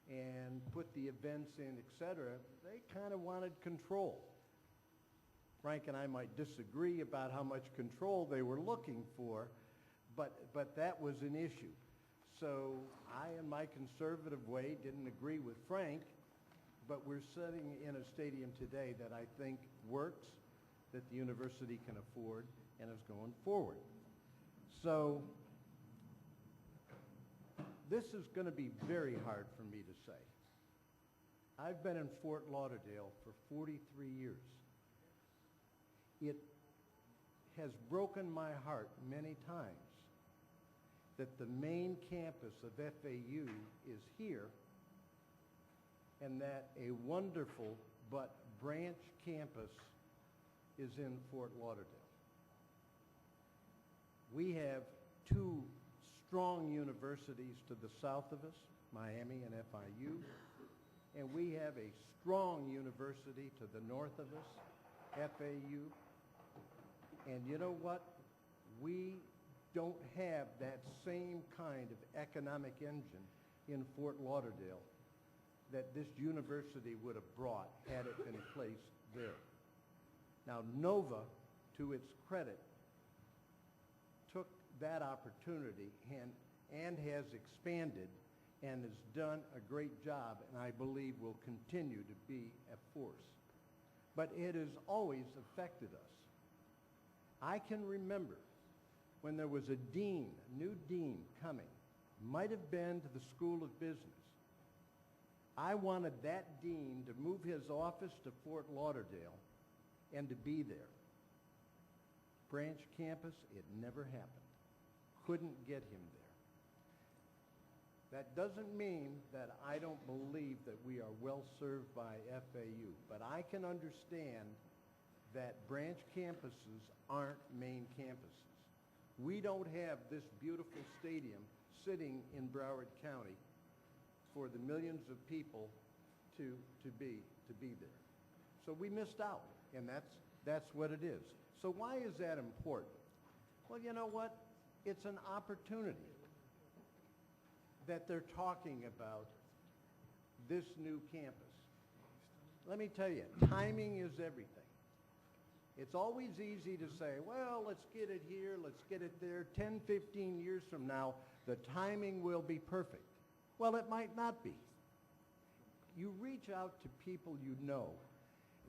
and put the events in, et cetera, they kind of wanted control. Frank and I might disagree about how much control they were looking for, but that was an issue. So I, in my conservative way, didn't agree with Frank, but we're sitting in a stadium today that I think works, that the university can afford, and is going forward. So this is going to be very hard for me to say. I've been in Fort Lauderdale for 43 years. It has broken my heart many times that the main campus of FAU is here and that a wonderful but branch campus is in Fort Lauderdale. We have two strong universities to the south of us, Miami and FIU, and we have a strong university to the north of us, FAU. And you know what? We don't have that same kind of economic engine in Fort Lauderdale that this university would have brought had it been placed there. Now, Nova, to its credit, took that opportunity and has expanded and has done a great job, and I believe will continue to be a force. But it has always affected us. I can remember when there was a dean, a new dean coming, might have been to the School of Business. I wanted that dean to move his office to Fort Lauderdale and to be there. Branch campus, it never happened. Couldn't get him there. That doesn't mean that I don't believe that we are well served by FAU, but I can understand that branch campuses aren't main campuses. We don't have this beautiful stadium sitting in Broward County for the millions of people to be there. So we missed out, and that's what it is. So why is that important? Well, you know what? It's an opportunity that they're talking about this new campus. Let me tell you, timing is everything. It's always easy to say, well, let's get it here, let's get it there. 10, 15 years from now, the timing will be perfect. Well, it might not be. You reach out to people you know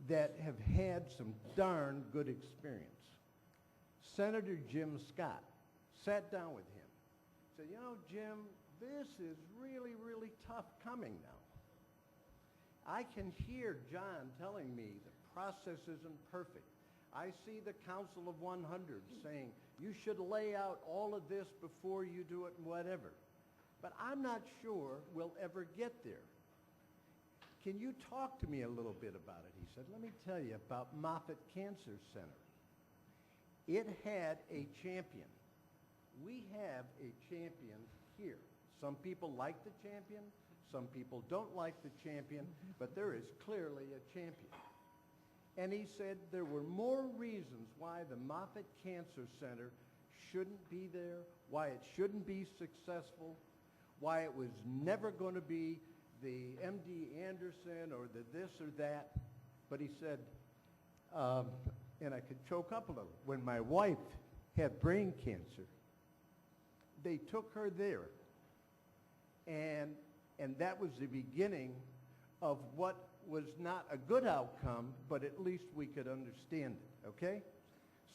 that have had some darn good experience. Senator Jim Scott, sat down with him, said, you know, Jim, this is really, really tough coming now. I can hear John telling me the process isn't perfect. I see the Council of 100 saying, you should lay out all of this before you do it and whatever. But I'm not sure we'll ever get there. Can you talk to me a little bit about it? He said, let me tell you about Moffitt Cancer Center. It had a champion. We have a champion here. Some people like the champion, some people don't like the champion, but there is clearly a champion. And he said there were more reasons why the Moffitt Cancer Center shouldn't be there, why it shouldn't be successful, why it was never going to be the MD Anderson or the this or that. But he said, and I could choke up a little, when my wife had brain cancer, they took her there. And that was the beginning of what was not a good outcome, but at least we could understand it, okay?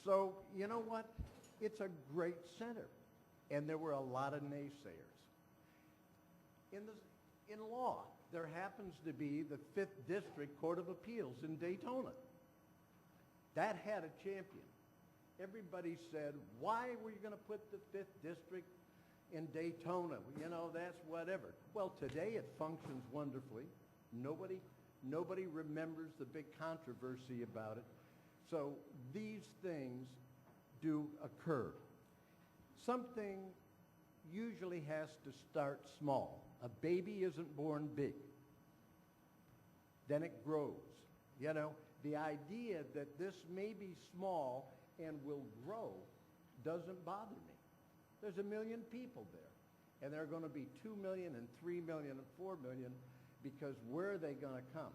So, you know what? It's a great center. And there were a lot of naysayers. In law, there happens to be the 5th District Court of Appeals in Daytona. That had a champion. Everybody said, why were you going to put the 5th District in Daytona? You know, that's whatever. Well, today it functions wonderfully. Nobody remembers the big controversy about it. So these things do occur. Something usually has to start small. A baby isn't born big. Then it grows. You know, the idea that this may be small and will grow doesn't bother me. There's 1 million people there, and there are going to be 2 million and 3 million and 4 million, because where are they going to come?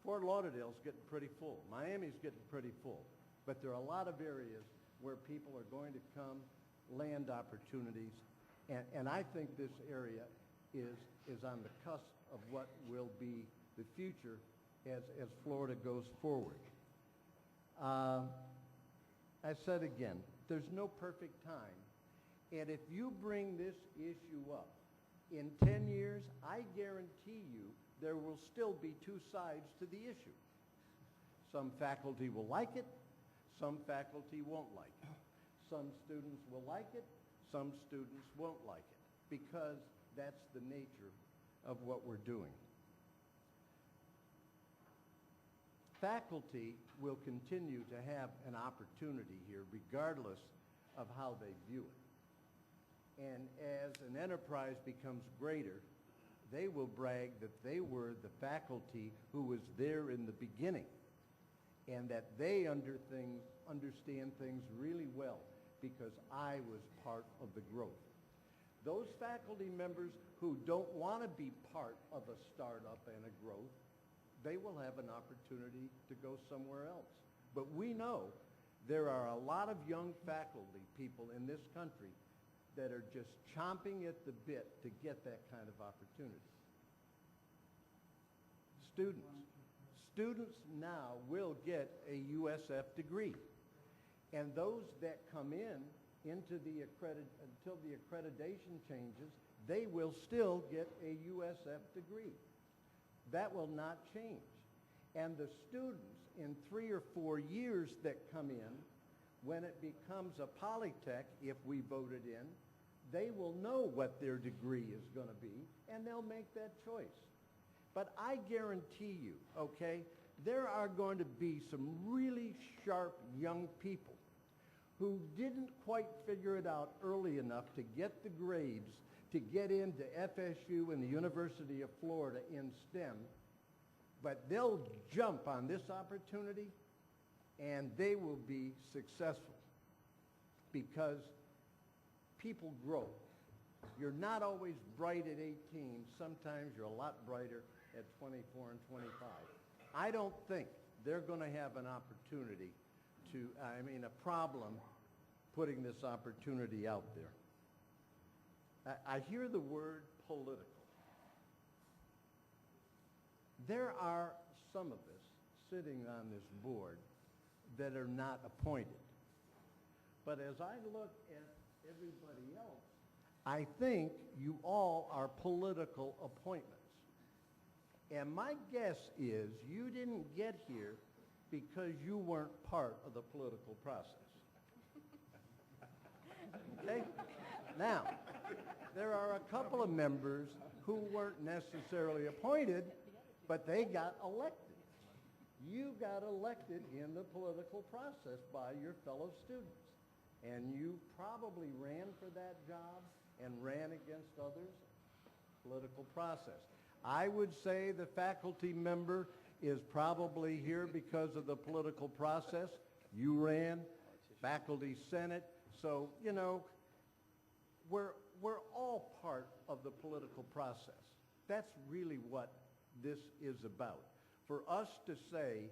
Fort Lauderdale's getting pretty full. Miami's getting pretty full. But there are a lot of areas where people are going to come, land opportunities, and I think this area is on the cusp of what will be the future as Florida goes forward. I said again, there's no perfect time. And if you bring this issue up, in 10 years, I guarantee you there will still be two sides to the issue. Some faculty will like it, some faculty won't like it. Some students will like it, some students won't like it, because that's the nature of what we're doing. Faculty will continue to have an opportunity here regardless of how they view it. And as an enterprise becomes greater, they will brag that they were the faculty who was there in the beginning and that they understand things really well because I was part of the growth. Those faculty members who don't want to be part of a startup and a growth, they will have an opportunity to go somewhere else. But we know there are a lot of young faculty people in this country that are just chomping at the bit to get that kind of opportunity. Students now will get a USF degree. And those that come until the accreditation changes, they will still get a USF degree. That will not change. And the students in 3 or 4 years that come in, when it becomes a polytech, if we vote it in, they will know what their degree is going to be, and they'll make that choice. But I guarantee you, okay, there are going to be some really sharp young people who didn't quite figure it out early enough to get the grades to get into FSU and the University of Florida in STEM, but they'll jump on this opportunity and they will be successful because people grow. You're not always bright at 18. Sometimes you're a lot brighter at 24 and 25. I don't think they're going to have an opportunity a problem putting this opportunity out there. I hear the word political. There are some of us sitting on this board that are not appointed. But as I look at everybody else, I think you all are political appointments. And my guess is you didn't get here because you weren't part of the political process. Okay? Now, there are a couple of members who weren't necessarily appointed, but they got elected. You got elected in the political process by your fellow students. And you probably ran for that job and ran against others. Political process. I would say the faculty member is probably here because of the political process. You ran, faculty senate. So, you know, we're all part of the political process. That's really what this is about. For us to say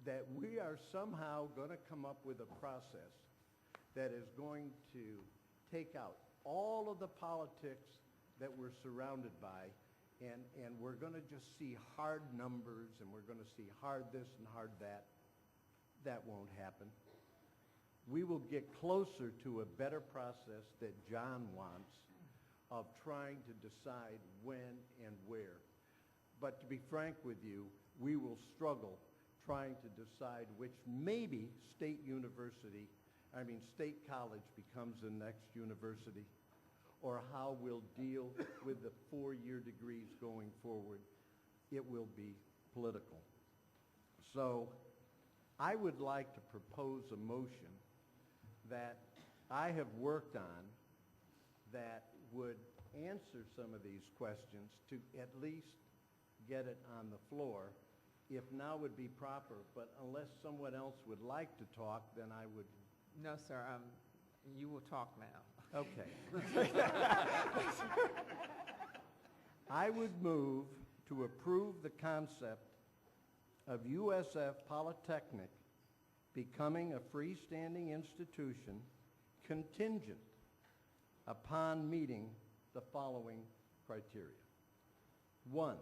that we are somehow going to come up with a process that is going to take out all of the politics that we're surrounded by, and we're going to just see hard numbers, and we're going to see hard this and hard that. That won't happen. We will get closer to a better process that John wants of trying to decide when and where. But to be frank with you, we will struggle trying to decide which maybe state college becomes the next university, or how we'll deal with the 4-year degrees going forward. It will be political. So I would like to propose a motion that I have worked on that would answer some of these questions to at least get it on the floor. If now would be proper, but unless someone else would like to talk, then I would. No, sir, you will talk now. Okay. I would move to approve the concept of USF Polytechnic becoming a freestanding institution contingent upon meeting the following criteria. 1,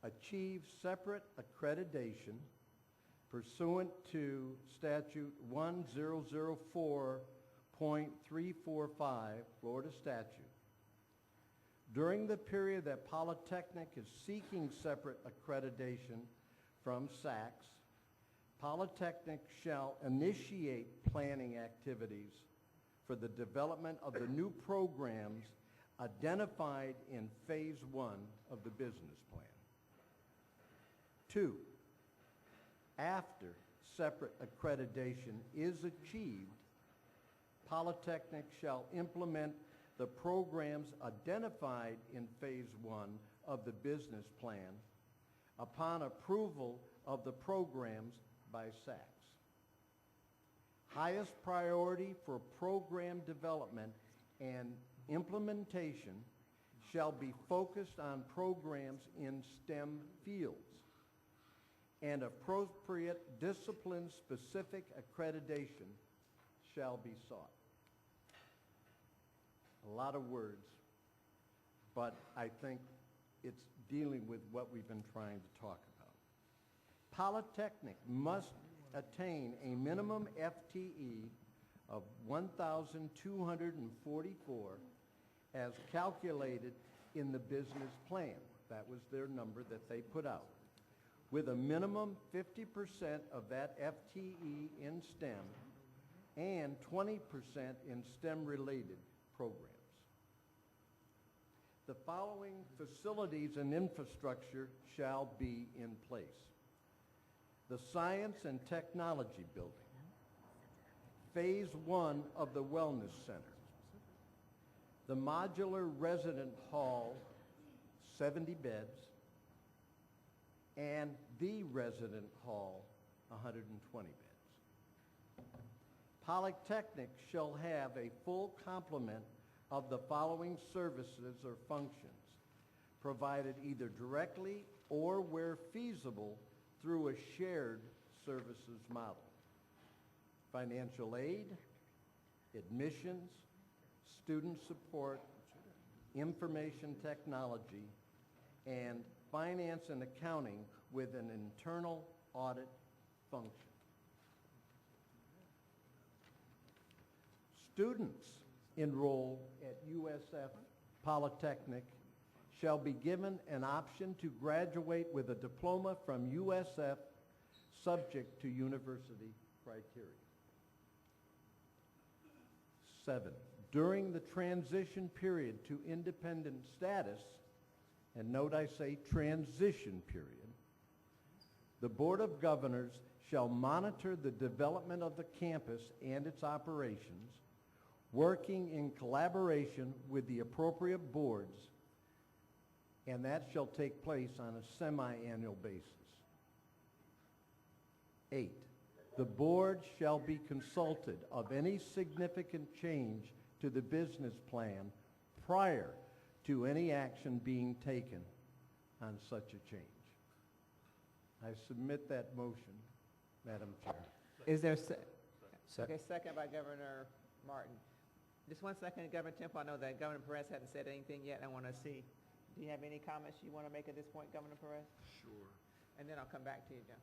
achieve separate accreditation pursuant to Statute 1004.345, Florida statute. During the period that Polytechnic is seeking separate accreditation from SACS, Polytechnic shall initiate planning activities for the development of the new programs identified in Phase 1 of the business plan. 2, after separate accreditation is achieved, Polytechnic shall implement the programs identified in Phase 1 of the business plan upon approval of the programs by SACS. Highest priority for program development and implementation shall be focused on programs in STEM fields, and appropriate discipline-specific accreditation shall be sought. A lot of words, but I think it's dealing with what we've been trying to talk about. Polytechnic must attain a minimum FTE of 1,244 as calculated in the business plan. That was their number that they put out, with a minimum 50% of that FTE in STEM and 20% in STEM-related programs. The following facilities and infrastructure shall be in place: the Science and Technology Building, Phase 1 of the Wellness Center, the Modular Resident Hall, 70 beds, and the Resident Hall, 120 beds. Polytechnic shall have a full complement of the following services or functions, provided either directly or where feasible through a shared services model: financial aid, admissions, student support, information technology, and finance and accounting with an internal audit function. Students enrolled at USF Polytechnic shall be given an option to graduate with a diploma from USF subject to university criteria. 7, during the transition period to independent status, and note I say transition period, the Board of Governors shall monitor the development of the campus and its operations, working in collaboration with the appropriate boards, and that shall take place on a semi-annual basis. 8, the board shall be consulted of any significant change to the business plan prior to any action being taken on such a change. I submit that motion, Madam Chair. Is there, okay, second by Governor Martin. Just one second, Governor Temple. I know that Governor Perez hadn't said anything yet. I want to see, do you have any comments you want to make at this point, Governor Perez? Sure. And then I'll come back to you, John.